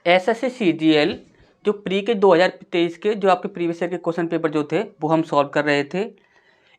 SSC CGL जो pre के 2023 के जो आपके प्रीवियस ईयर के क्वेश्चन पेपर जो थे वो हम सॉल्व कर रहे थे।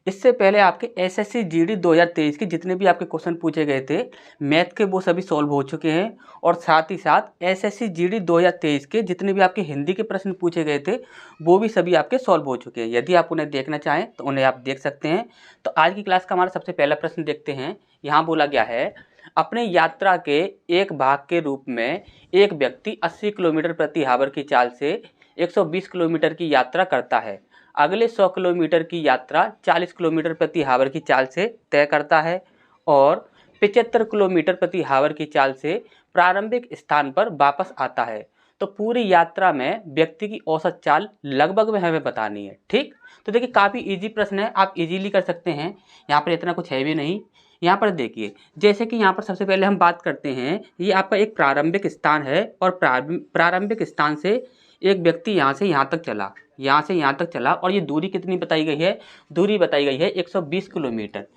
इससे पहले आपके एसएससी जीडी 2023 के जितने भी आपके क्वेश्चन पूछे गए थे मैथ के वो सभी सॉल्व हो चुके हैं, और साथ ही साथ एसएससी जीडी 2023 के जितने भी आपके हिंदी के प्रश्न पूछे गए थे वो भी सभी आपके सॉल्व हो चुके हैं। यदि आप उन्हें देखना चाहें तो उन्हें आप देख सकते हैं। तो आज की क्लास का हमारा सबसे पहला प्रश्न देखते हैं। यहाँ बोला गया है, अपने यात्रा के एक भाग के रूप में एक व्यक्ति 80 किलोमीटर प्रति आवर की चाल से 120 किलोमीटर की यात्रा करता है। अगले 100 किलोमीटर की यात्रा 40 किलोमीटर प्रति आवर की चाल से तय करता है और 75 किलोमीटर प्रति आवर की चाल से प्रारंभिक स्थान पर वापस आता है। तो पूरी यात्रा में व्यक्ति की औसत चाल लगभग में हमें बतानी है। ठीक, तो देखिए काफ़ी इजी प्रश्न है, आप इजीली कर सकते हैं। यहाँ पर इतना कुछ है भी नहीं। यहाँ पर देखिए, जैसे कि यहाँ पर सबसे पहले हम बात करते हैं, ये आपका एक प्रारंभिक स्थान है और प्रारंभिक स्थान से एक व्यक्ति यहाँ से यहाँ तक चला, यहाँ से यहाँ तक चला, और ये दूरी कितनी बताई गई है? दूरी बताई गई है 120 किलोमीटर।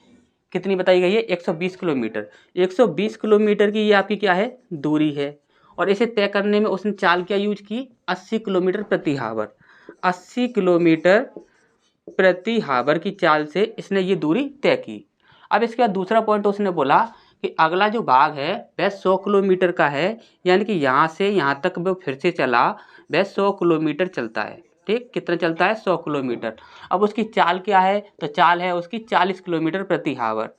कितनी बताई गई है? 120 किलोमीटर। 120 किलोमीटर की ये आपकी क्या है? दूरी है। और इसे तय करने में उसने चाल क्या यूज की? 80 किलोमीटर प्रति आवर। 80 किलोमीटर प्रति आवर की चाल से इसने ये दूरी तय की। अब इसके बाद दूसरा पॉइंट उसने बोला कि अगला जो भाग है वह 100 किलोमीटर का है, यानी कि यहाँ से यहाँ तक वो फिर से चला, वह 100 किलोमीटर चलता है। ठीक, कितना चलता है? 100 किलोमीटर। अब उसकी चाल क्या है? तो चाल है उसकी 40 किलोमीटर प्रति आवर।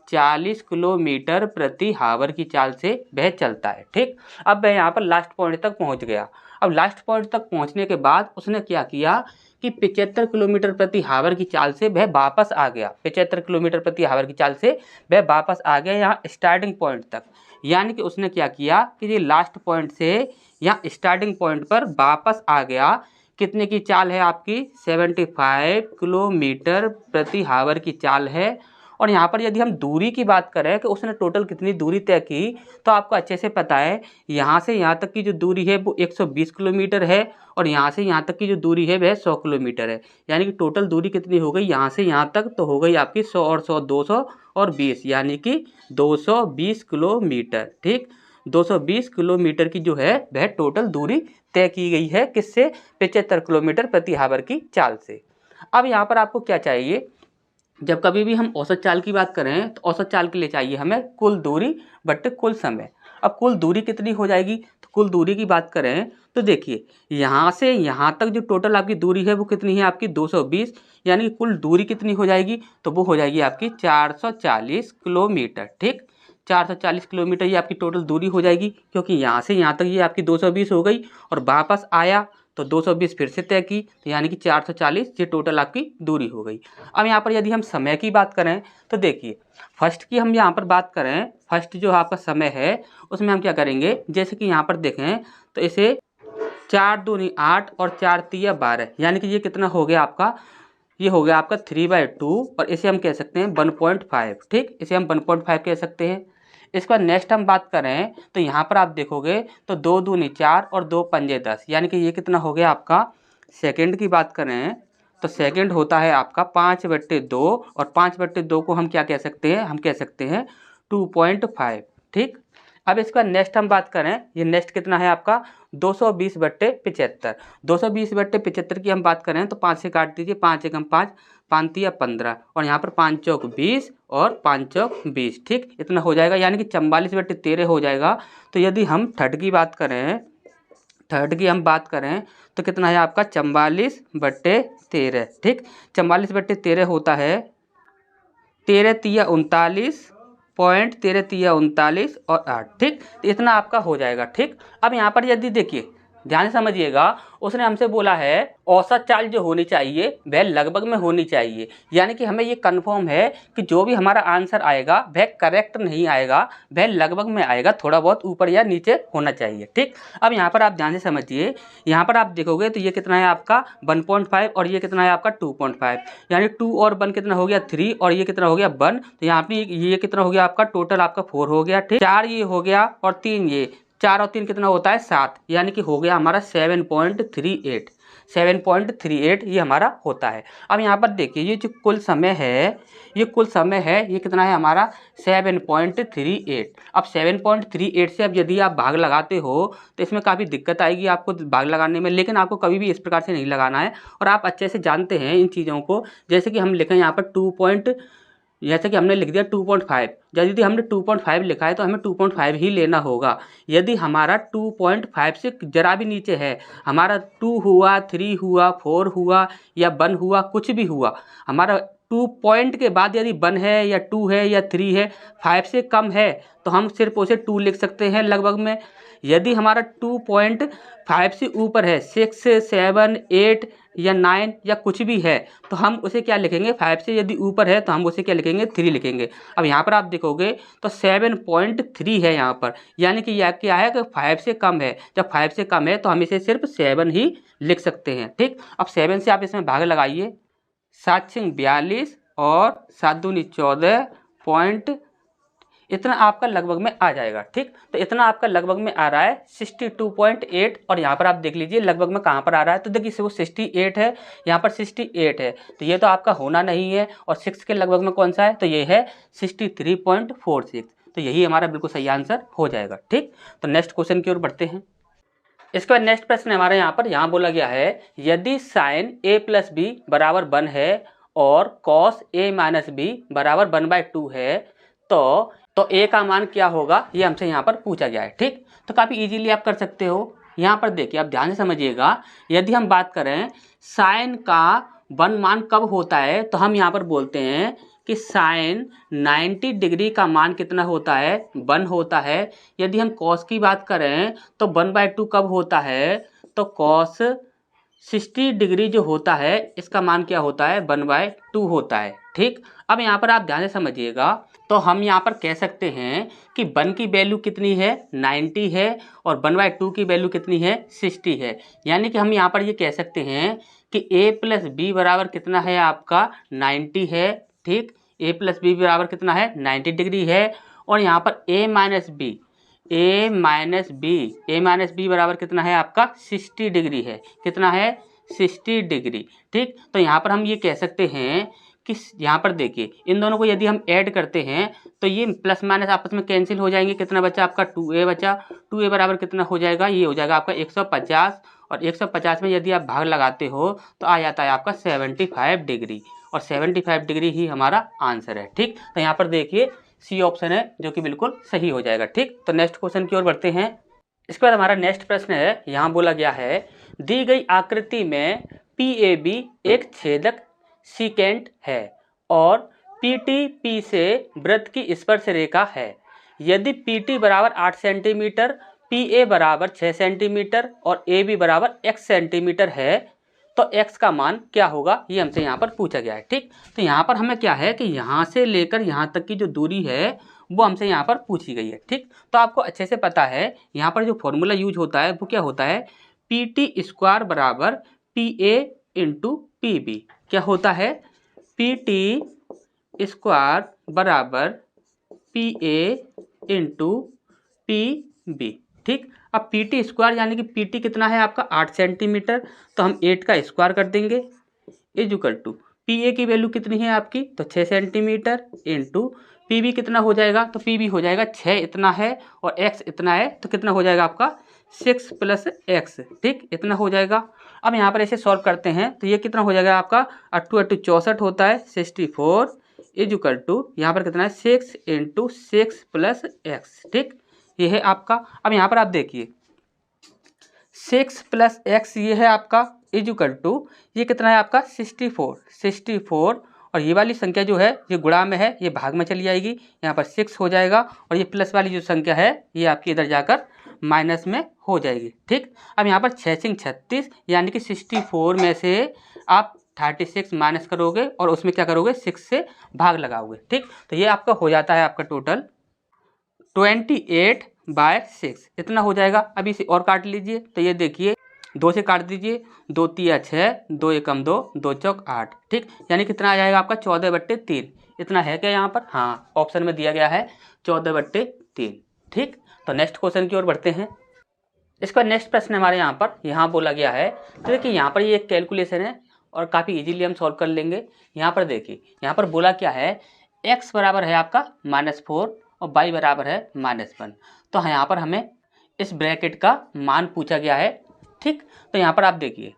40 किलोमीटर प्रति आवर की चाल से वह चलता है। ठीक, अब वह यहाँ पर लास्ट पॉइंट तक पहुँच गया। अब लास्ट पॉइंट तक पहुँचने के बाद उसने क्या किया कि 75 किलोमीटर प्रति आवर की चाल से वह वापस आ गया। 75 किलोमीटर प्रति आवर की चाल से वह वापस आ गया यहाँ स्टार्टिंग पॉइंट तक। यानी कि उसने क्या किया कि ये लास्ट पॉइंट से यहाँ स्टार्टिंग पॉइंट पर वापस आ गया। कितने की चाल है आपकी? 75 किलोमीटर प्रति आवर की चाल है। और यहाँ पर यदि हम दूरी की बात करें कि उसने टोटल कितनी दूरी तय की, तो आपको अच्छे से पता है यहाँ से यहाँ तक की जो दूरी है वो 120 किलोमीटर है, और यहाँ से यहाँ तक की जो दूरी है वह 100 किलोमीटर है। यानी कि टोटल दूरी कितनी हो गई यहाँ से यहाँ तक? तो हो गई आपकी 100 और 100 200 और 20, यानी कि 220 किलोमीटर। ठीक, 220 किलोमीटर की जो है वह टोटल दूरी तय की गई है। किससे? 75 किलोमीटर प्रति आवर की चाल से। अब यहाँ पर आपको क्या चाहिए? जब कभी भी हम औसत चाल की बात करें तो औसत चाल के लिए चाहिए हमें कुल दूरी बट्टे कुल समय। अब कुल दूरी कितनी हो जाएगी? तो कुल दूरी की बात करें तो देखिए यहाँ से यहाँ तक जो टोटल आपकी दूरी है वो कितनी है आपकी? 220। यानी कि कुल दूरी कितनी हो जाएगी? तो वो हो जाएगी आपकी 440 किलोमीटर। ठीक, 440 किलोमीटर ये आपकी टोटल दूरी हो जाएगी, क्योंकि यहाँ से यहाँ तक ये आपकी 220 हो गई और वापस आया तो 220 फिर से तय की, तो यानी कि 440 ये टोटल आपकी दूरी हो गई। अब यहाँ पर यदि हम समय की बात करें तो देखिए फर्स्ट की हम यहाँ पर बात करें, फर्स्ट जो आपका समय है उसमें हम क्या करेंगे? जैसे कि यहाँ पर देखें तो इसे 4 दूनी 8 और 4 तिया 12, यानी कि ये कितना हो गया आपका? ये हो गया आपका 3/2, और इसे हम कह सकते हैं 1.5। ठीक, इसे हम 1.5 कह सकते हैं। इसके बाद नेक्स्ट हम बात करें तो यहाँ पर आप देखोगे तो 2 दूनी 4 और 2 पंजे 10, यानी कि ये कितना हो गया आपका? सेकंड की बात करें तो सेकंड होता है आपका 5/2, और 5/2 को हम क्या कह सकते हैं? हम कह सकते हैं 2.5। ठीक, अब इसका नेक्स्ट हम बात करें, ये नेक्स्ट कितना है आपका? 220/75। 220/75 की हम बात करें तो 5 से काट दीजिए, 5 एकम 5, 5 तिया 15, और यहाँ पर 5 चौक 20 और 5 चौक 20। ठीक, इतना हो जाएगा, यानी कि 44/13 हो जाएगा। तो यदि हम थर्ड की बात करें, थर्ड की हम बात करें तो कितना है आपका? 44/13। ठीक, 44/13 होता है 13 तिया 39 पॉइंट, 13 तिया 39 और 8। ठीक, तो इतना आपका हो जाएगा। ठीक, अब यहाँ पर यदि देखिए ध्यान से समझिएगा, उसने हमसे बोला है औसत चाल जो होनी चाहिए वह लगभग में होनी चाहिए, यानी कि हमें ये कंफर्म है कि जो भी हमारा आंसर आएगा वह करेक्ट नहीं आएगा, वह लगभग में आएगा, थोड़ा बहुत ऊपर या नीचे होना चाहिए। ठीक, अब यहाँ पर आप ध्यान से समझिए, यहाँ पर आप देखोगे तो ये कितना है आपका? 1.5, और ये कितना है आपका? 2.5, यानी 2 और 1 कितना हो गया? 3, और ये कितना हो गया? 1। तो यहाँ पे ये कितना हो गया आपका? टोटल आपका 4 हो गया। ठीक, 4 ये हो गया और 3 ये, 4 और 3 कितना होता है 7, यानी कि हो गया हमारा 7.38। 7.38 ये हमारा होता है। अब यहाँ पर देखिए ये जो कुल समय है, ये कुल समय है, ये कितना है हमारा 7.38। अब 7.38 से अब यदि आप भाग लगाते हो तो इसमें काफ़ी दिक्कत आएगी आपको भाग लगाने में, लेकिन आपको कभी भी इस प्रकार से नहीं लगाना है और आप अच्छे से जानते हैं इन चीज़ों को। जैसे कि हम लिखें यहाँ पर जैसे कि हमने लिख दिया 2.5, यदि हमने 2.5 लिखा है तो हमें 2.5 ही लेना होगा। यदि हमारा 2.5 से ज़रा भी नीचे है, हमारा 2 हुआ, 3 हुआ, 4 हुआ या 1 हुआ, कुछ भी हुआ, हमारा 2 पॉइंट के बाद यदि 1 है या 2 है या 3 है, 5 से कम है तो हम सिर्फ उसे 2 लिख सकते हैं लगभग में। यदि हमारा 2.5 से ऊपर है, 6, 7, 8 या 9 या कुछ भी है, तो हम उसे क्या लिखेंगे, 5 से यदि ऊपर है तो हम उसे क्या लिखेंगे, 3 लिखेंगे। अब यहाँ पर आप देखोगे तो 7.3 है यहाँ पर, यानी कि यह क्या है कि 5 से कम है। जब 5 से कम है तो हम इसे सिर्फ 7 ही लिख सकते हैं। ठीक, अब 7 से आप इसमें भाग लगाइए, 7 6 42 और 7 दूनी 14 पॉइंट, इतना आपका लगभग में आ जाएगा। ठीक, तो इतना आपका लगभग में आ रहा है 62.8। और यहाँ पर आप देख लीजिए लगभग में कहाँ पर आ रहा है, तो देखिए वो 68 है, यहाँ पर 68 है, तो ये तो आपका होना नहीं है। और 6 के लगभग में कौन सा है, तो ये है 63.46, तो यही हमारा बिल्कुल सही आंसर हो जाएगा। ठीक, तो नेक्स्ट क्वेश्चन की ओर बढ़ते हैं। इसके बाद नेक्स्ट प्रश्न हमारे यहाँ बोला गया है, यदि साइन a + b बराबर 1 है और कॉस a - b बराबर 1/2 है तो a का मान क्या होगा, ये हमसे यहाँ पर पूछा गया है। ठीक, तो काफ़ी इजीली आप कर सकते हो। यहाँ पर देखिए आप ध्यान से समझिएगा, यदि हम बात करें साइन का 1 मान कब होता है, तो हम यहाँ पर बोलते हैं कि साइन 90 डिग्री का मान कितना होता है, 1 होता है। यदि हम कॉस की बात करें तो 1/2 कब होता है, तो कॉस 60 डिग्री जो होता है इसका मान क्या होता है, 1/2 होता है। ठीक, अब यहाँ पर आप ध्यान से समझिएगा, तो हम यहाँ पर कह सकते हैं कि 1 की वैल्यू कितनी है, 90 है, और 1/2 की वैल्यू कितनी है, 60 है। यानी कि हम यहाँ पर ये कह सकते हैं कि a + b बराबर कितना है आपका 90 है। ठीक, a + b बराबर कितना है 90 डिग्री है, और यहाँ पर a - b बराबर कितना है आपका 60 डिग्री है। कितना है, 60 डिग्री। ठीक, तो यहाँ पर हम ये कह सकते हैं कि यहाँ पर देखिए इन दोनों को यदि हम ऐड करते हैं तो ये प्लस माइनस आपस में कैंसिल हो जाएंगे। कितना बचा आपका 2a बचा, 2a बराबर कितना हो जाएगा, ये हो जाएगा आपका 150, और 150 में यदि आप भाग लगाते हो तो आ जाता है आपका 75 डिग्री, और 75 डिग्री ही हमारा आंसर है। ठीक, तो यहाँ पर देखिए सी ऑप्शन है जो कि बिल्कुल सही हो जाएगा। ठीक, तो नेक्स्ट क्वेश्चन की ओर बढ़ते हैं। इसके बाद हमारा नेक्स्ट प्रश्न है, यहाँ बोला गया है, दी गई आकृति में PAB एक छेदक सीकेंट है और PT P से वृत्त की स्पर्श रेखा है। यदि PT बराबर 8 सेंटीमीटर, PA बराबर 6 सेंटीमीटर और AB बराबर x सेंटीमीटर है तो x का मान क्या होगा, ये हमसे यहाँ पर पूछा गया है। ठीक, तो यहाँ पर हमें क्या है कि यहाँ से लेकर यहाँ तक की जो दूरी है वो हमसे यहाँ पर पूछी गई है। ठीक, तो आपको अच्छे से पता है यहाँ पर जो फॉर्मूला यूज होता है वो क्या होता है, PT² बराबर PA × PB। क्या होता है, PT² बराबर PA × PB। ठीक, अब PT² यानी कि PT कितना है आपका 8 सेंटीमीटर, तो हम 8 का स्क्वायर कर देंगे, इक्वल टू PA की वैल्यू कितनी है आपकी, तो 6 सेंटीमीटर, इंटू PB कितना हो जाएगा, तो PB हो जाएगा 6 इतना है और x इतना है, तो कितना हो जाएगा आपका 6 + x। ठीक, इतना हो जाएगा। अब यहाँ पर ऐसे सॉल्व करते हैं तो ये कितना हो जाएगा आपका 8 × 8 64 होता है, 64 इक्वल टू यहाँ पर कितना है 6 × 6 + x। ठीक, ये है आपका। अब यहाँ पर आप देखिए 6 + x ये है आपका इक्वल टू ये कितना है आपका 64 और ये वाली संख्या जो है ये गुणा में है, ये भाग में चली जाएगी, यहाँ पर 6 हो जाएगा, और ये प्लस वाली जो संख्या है ये आपकी इधर जाकर माइनस में हो जाएगी। ठीक, अब यहाँ पर 6 × 36 यानी कि 64 में से आप 36 माइनस करोगे और उसमें क्या करोगे 6 से भाग लगाओगे। ठीक, तो ये आपका हो जाता है आपका टोटल 28/6 इतना हो जाएगा। अभी इसे और काट लीजिए, तो ये देखिए 2 से काट दीजिए, 2 × 6, 2 × 2, 2 × 8। ठीक, यानी कितना आ जाएगा आपका 14/3। इतना है क्या यहाँ पर, हाँ ऑप्शन में दिया गया है 14/3। ठीक, तो नेक्स्ट क्वेश्चन की ओर बढ़ते हैं। इसका नेक्स्ट प्रश्न हमारे यहाँ बोला गया है, तो देखिए यहाँ पर ये एक कैलकुलेशन है और काफ़ी इजीली हम सॉल्व कर लेंगे। यहाँ पर देखिए, यहाँ पर बोला क्या है, x बराबर है आपका -4 और y बराबर है -1। तो यहाँ पर हमें इस ब्रैकेट का मान पूछा गया है, ठीक। तो यहाँ पर आप देखिए,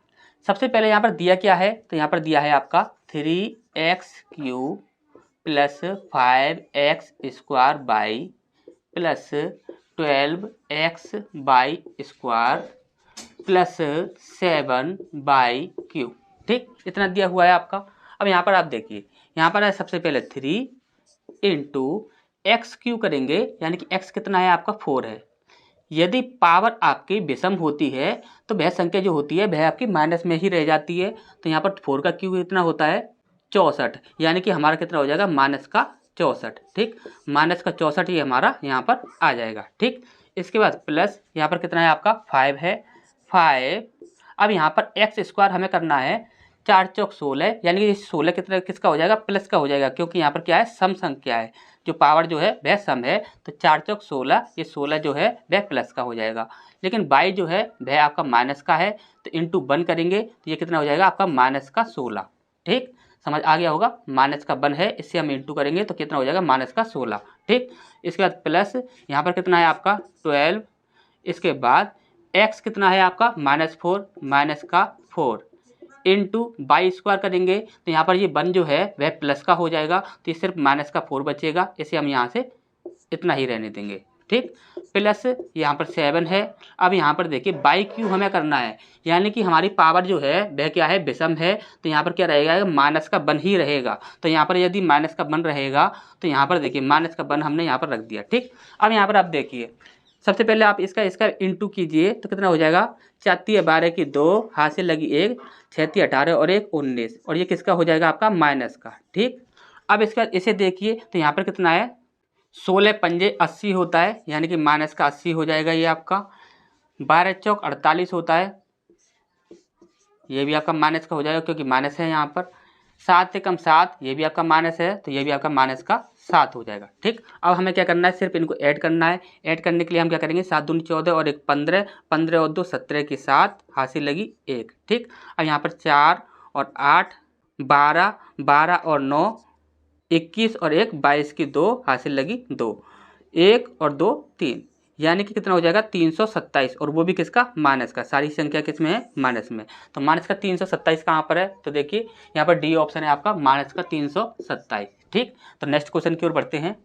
सबसे पहले यहाँ पर दिया क्या है, तो यहाँ पर दिया है आपका 3x³ + 5x² y + 12x² + 7y³, ठीक, इतना दिया हुआ है आपका। अब यहाँ पर आप देखिए, यहाँ पर है सबसे पहले 3 × x³ करेंगे, यानी कि x कितना है आपका 4 है। यदि पावर आपकी विषम होती है तो वह संख्या जो होती है वह आपकी माइनस में ही रह जाती है। तो यहाँ पर 4 का क्यूब इतना होता है 64, यानी कि हमारा कितना हो जाएगा -64, ठीक, -64 ये हमारा यहाँ पर आ जाएगा, ठीक। इसके बाद प्लस यहाँ पर कितना है आपका 5 है, 5। अब यहाँ पर x² हमें करना है 4 चौक 16, यानी कि 16 कितना किसका हो जाएगा, प्लस का हो जाएगा, क्योंकि यहाँ पर क्या है, सम संख्या है, जो पावर जो है वह सम है। तो 4 चौक 16, ये 16 जो है वह प्लस का हो जाएगा, लेकिन y जो है वह आपका माइनस का है। तो इंटू 1 करेंगे तो ये कितना हो जाएगा आपका -16, ठीक, समझ आ गया होगा। माइनस का 1 है, इससे हम इंटू करेंगे तो कितना हो जाएगा -16, ठीक। इसके बाद प्लस यहाँ पर कितना है आपका 12। इसके बाद x कितना है आपका -4 इंटू y² करेंगे तो यहाँ पर ये 1 जो है वह प्लस का हो जाएगा, तो ये सिर्फ -4 बचेगा, इसे हम यहाँ से इतना ही रहने देंगे, ठीक। प्लस यहाँ पर 7 है। अब यहाँ पर देखिए y³ हमें करना है, यानी कि हमारी पावर जो है वह क्या है, विषम है। तो यहाँ पर क्या रहेगा, माइनस का 1 ही रहेगा। तो यहाँ पर यदि माइनस का 1 रहेगा तो यहाँ पर देखिए माइनस का 1 हमने यहाँ पर रख दिया, ठीक। अब यहाँ पर आप देखिए, सबसे पहले आप इसका इंटू कीजिए तो कितना हो जाएगा, 4 × 12 की 2, हाथ से लगी 1, 6 × 18 और 1 19, और ये किसका हो जाएगा आपका माइनस का, ठीक। अब इसका इसे देखिए तो यहाँ पर कितना है, 16 पंजे 80 होता है, यानी कि माइनस का 80 हो जाएगा ये आपका। 12 चौक 48 होता है, ये भी आपका माइनस का हो जाएगा, क्योंकि माइनस है यहाँ पर। 7 से कम 7, ये भी आपका माइनस है, तो ये भी आपका -7 हो जाएगा, ठीक। अब हमें क्या करना है, सिर्फ इनको ऐड करना है। ऐड करने के लिए हम क्या करेंगे, 7 दूनी 14 और 1 15, 15 और 2 17 की 7, हाथ से लगी 1, ठीक। अब यहाँ पर 4 और 8 12, 12 और 9 21 और 1 22 की 2, हाथ से लगी 2, 1 और 2 3, यानी कि कितना हो जाएगा 327, और वो भी किसका, माइनस का। सारी संख्या किस में है, माइनस में। तो माइनस का 327 कहाँ पर है, तो देखिए यहाँ पर डी ऑप्शन है आपका, माइनस का 327, ठीक। तो नेक्स्ट क्वेश्चन की ओर बढ़ते हैं।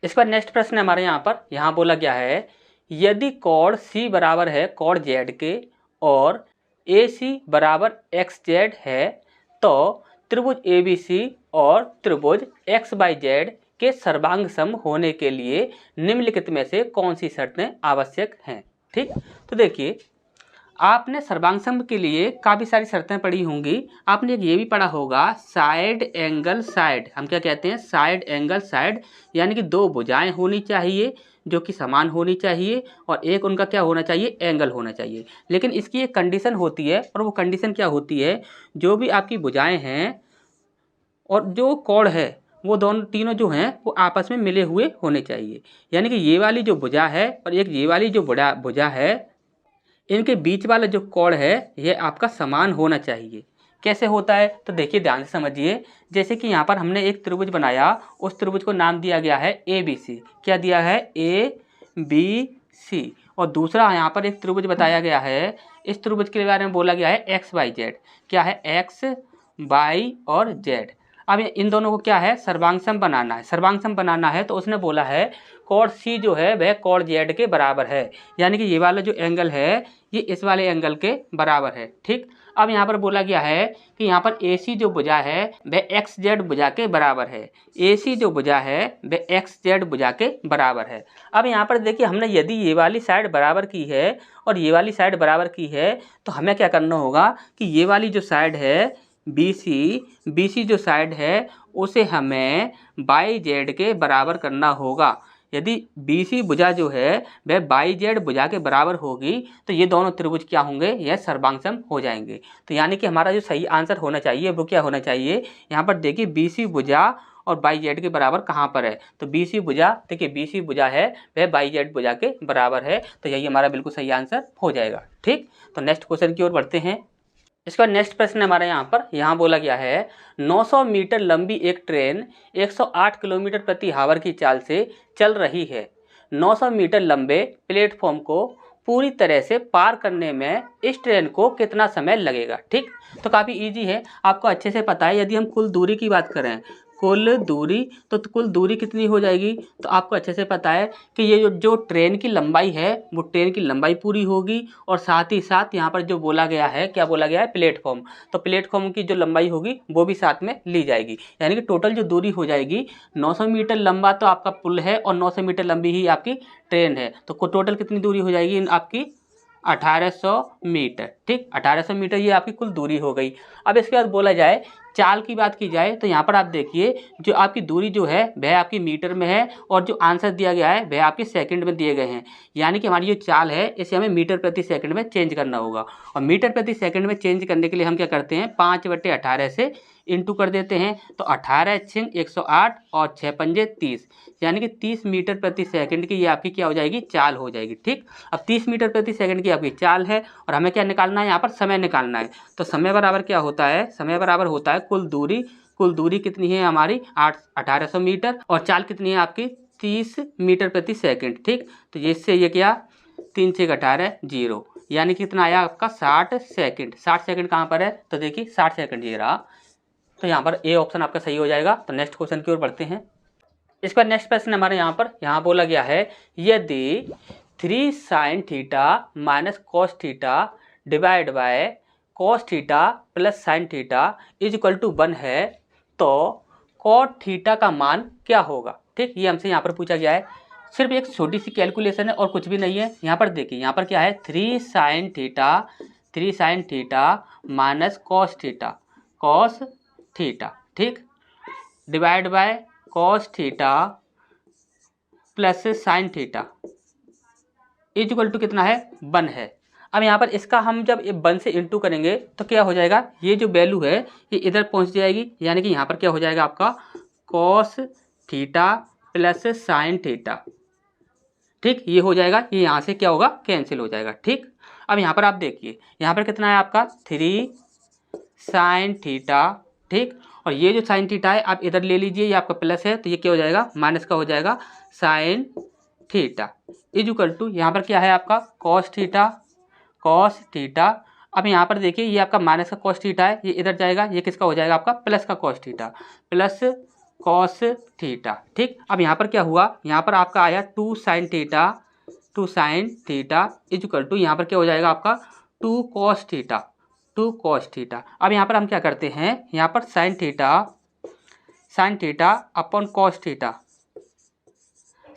इसका नेक्स्ट प्रश्न हमारे यहाँ बोला गया है, यदि कोण C बराबर है कोण Z के और AC बराबर XZ है तो त्रिभुज ABC और त्रिभुज XYZ के सर्वांग सम होने के लिए निम्नलिखित में से कौन सी शर्तें आवश्यक हैं, ठीक। तो देखिए, आपने सर्वांग सम के लिए काफ़ी सारी शर्तें पढ़ी होंगी। आपने एक ये भी पढ़ा होगा, साइड एंगल साइड, हम क्या कहते हैं, साइड एंगल साइड, यानी कि 2 भुजाएं होनी चाहिए जो कि समान होनी चाहिए, और एक उनका क्या होना चाहिए, एंगल होना चाहिए। लेकिन इसकी एक कंडीशन होती है, और वो कंडीशन क्या होती है, जो भी आपकी भुजाएं हैं और जो कोण है वो दोनों तीनों जो हैं वो आपस में मिले हुए होने चाहिए। यानी कि ये वाली जो भुजा है और एक ये वाली जो भुजा है, इनके बीच वाला जो कोण है ये आपका समान होना चाहिए। कैसे होता है, तो देखिए ध्यान से समझिए। जैसे कि यहाँ पर हमने एक त्रिभुज बनाया, उस त्रिभुज को नाम दिया गया है ABC। क्या दिया है, ABC। और दूसरा यहाँ पर एक त्रिभुज बताया गया है, इस त्रिभुज के बारे में बोला गया है XYZ। क्या है, X Y और Z। अब इन दोनों को क्या है, सर्वांग सम बनाना है। सर्वांग सम बनाना है तो उसने बोला है कोण C जो है वह कोण Z के बराबर है, यानी कि ये वाला जो एंगल है ये इस वाले एंगल के बराबर है, ठीक। अब यहाँ पर बोला गया है कि यहाँ पर AC जो भुजा है वह XZ भुजा के बराबर है। AC जो भुजा है वह XZ भुजा के बराबर है। अब यहाँ पर देखिए, हमने यदि ये वाली साइड बराबर की है और ये वाली साइड बराबर की है तो हमें क्या करना होगा कि ये वाली जो साइड है BC जो साइड है उसे हमें YZ के बराबर करना होगा। यदि BC भुजा जो है वह YZ भुजा के बराबर होगी तो ये दोनों त्रिभुज क्या होंगे, यह सर्वांग सम हो जाएंगे। तो यानी कि हमारा जो सही आंसर होना चाहिए वो क्या होना चाहिए, यहाँ पर देखिए BC भुजा और बाई जेड के बराबर कहाँ पर है, तो BC भुजा, देखिए BC भुजा है वह बाई जेड भुजा के बराबर है, तो यही हमारा बिल्कुल सही आंसर हो जाएगा। ठीक, तो नेक्स्ट क्वेश्चन की ओर बढ़ते हैं। इसके बाद नेक्स्ट प्रश्न हमारे यहाँ बोला गया है 900 मीटर लंबी एक ट्रेन 108 किलोमीटर प्रति आवर की चाल से चल रही है। 900 मीटर लंबे प्लेटफॉर्म को पूरी तरह से पार करने में इस ट्रेन को कितना समय लगेगा। ठीक, तो काफ़ी इजी है, आपको अच्छे से पता है। यदि हम कुल दूरी की बात करें, कुल दूरी, तो कुल दूरी कितनी हो जाएगी, तो आपको अच्छे से पता है कि ये जो ट्रेन की लंबाई है वो ट्रेन की लंबाई पूरी होगी, और साथ ही साथ यहाँ पर जो बोला गया है, क्या बोला गया है, प्लेटफॉर्म, तो प्लेटफॉर्म की जो लंबाई होगी वो भी साथ में ली जाएगी, यानी कि टोटल जो दूरी हो जाएगी 900 मीटर लंबा तो आपका पुल है और 900 मीटर लंबी ही आपकी ट्रेन है, तो टोटल कितनी दूरी हो जाएगी आपकी 1800 मीटर। ठीक, 1800 मीटर ये आपकी कुल दूरी हो गई। अब इसके बाद बोला जाए चाल की बात की जाए, तो यहाँ पर आप देखिए जो आपकी दूरी जो है वह आपकी मीटर में है, और जो आंसर दिया गया है वह आपके सेकंड में दिए गए हैं, यानी कि हमारी जो चाल है इसे हमें मीटर प्रति सेकंड में चेंज करना होगा। और मीटर प्रति सेकंड में चेंज करने के लिए हम क्या करते हैं, 5/18 से इंटू कर देते हैं, तो 18 × 108 और 6 पंजे 30, यानी कि 30 मीटर प्रति सेकंड की ये आपकी क्या हो जाएगी, चाल हो जाएगी। ठीक, अब 30 मीटर प्रति सेकंड की आपकी चाल है, और हमें क्या निकालना है, यहाँ पर समय निकालना है। तो समय बराबर क्या होता है, समय बराबर होता है कुल दूरी। कुल दूरी कितनी है हमारी 1800 मीटर, और चाल कितनी है आपकी 30 मीटर प्रति सेकंड। ठीक, तो इससे ये क्या 3 × 6 = 18 0, यानी कितना आया आपका 60 सेकंड। 60 सेकंड कहाँ पर है, तो देखिए 60 सेकंड ये रहा, तो यहाँ पर ए ऑप्शन आपका सही हो जाएगा। तो नेक्स्ट क्वेश्चन की ओर बढ़ते हैं। इसका नेक्स्ट प्रश्न हमारे यहाँ बोला गया है यदि 3 sin θ - cos θ divide by cos θ plus sin θ is equal to 1 है, तो cot θ का मान क्या होगा। ठीक, ये हमसे यहाँ पर पूछा गया है, सिर्फ एक छोटी सी कैलकुलेशन है और कुछ भी नहीं है। यहाँ पर देखिए, यहाँ पर क्या है 3 sin θ माइनस cos θ, ठीक, divide by cos θ plus sin θ is equal to कितना है 1 है। अब यहाँ पर इसका हम जब 1 से इंटू करेंगे तो क्या हो जाएगा, ये जो वैल्यू है ये इधर पहुँच जाएगी, यानी कि यहाँ पर क्या हो जाएगा आपका cos θ प्लस sin θ। ठीक, ये हो जाएगा, ये यहाँ से क्या होगा कैंसिल हो जाएगा। ठीक, अब यहाँ पर आप देखिए, यहाँ पर कितना है आपका 3 sin θ। ठीक, और ये जो sin θ है आप इधर ले लीजिए, ये आपका प्लस है तो ये क्या हो जाएगा माइनस का हो जाएगा sin θ इज इक्वल टू यहाँ पर क्या है आपका cos θ। अब यहाँ पर देखिए ये आपका माइनस का cos θ है, ये इधर जाएगा, ये किसका हो जाएगा आपका प्लस का cos θ प्लस cos θ। ठीक, अब यहाँ पर क्या हुआ, यहाँ पर आपका आया 2 sin θ इज इक्वल टू यहाँ पर क्या हो जाएगा आपका 2 cos θ। अब यहाँ पर हम क्या करते हैं, यहाँ पर sin θ upon cos θ,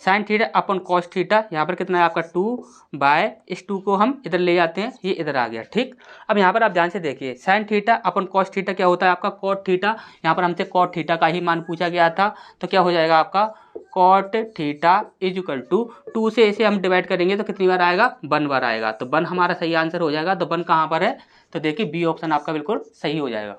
sin θ upon cos θ, यहाँ पर कितना है आपका 2 बाय इस 2 को हम इधर ले जाते हैं, ये इधर आ गया। ठीक, अब यहाँ पर आप ध्यान से देखिए sin θ अपॉन cos θ क्या होता है आपका cot θ, यहाँ पर हमसे cot θ का ही मान पूछा गया था, तो क्या हो जाएगा आपका cot θ इज इक्वल टू 2 से इसे हम डिवाइड करेंगे तो कितनी बार आएगा 1 बार आएगा, तो 1 हमारा सही आंसर हो जाएगा। तो 1 कहाँ पर है, तो देखिए बी ऑप्शन आपका बिल्कुल सही हो जाएगा।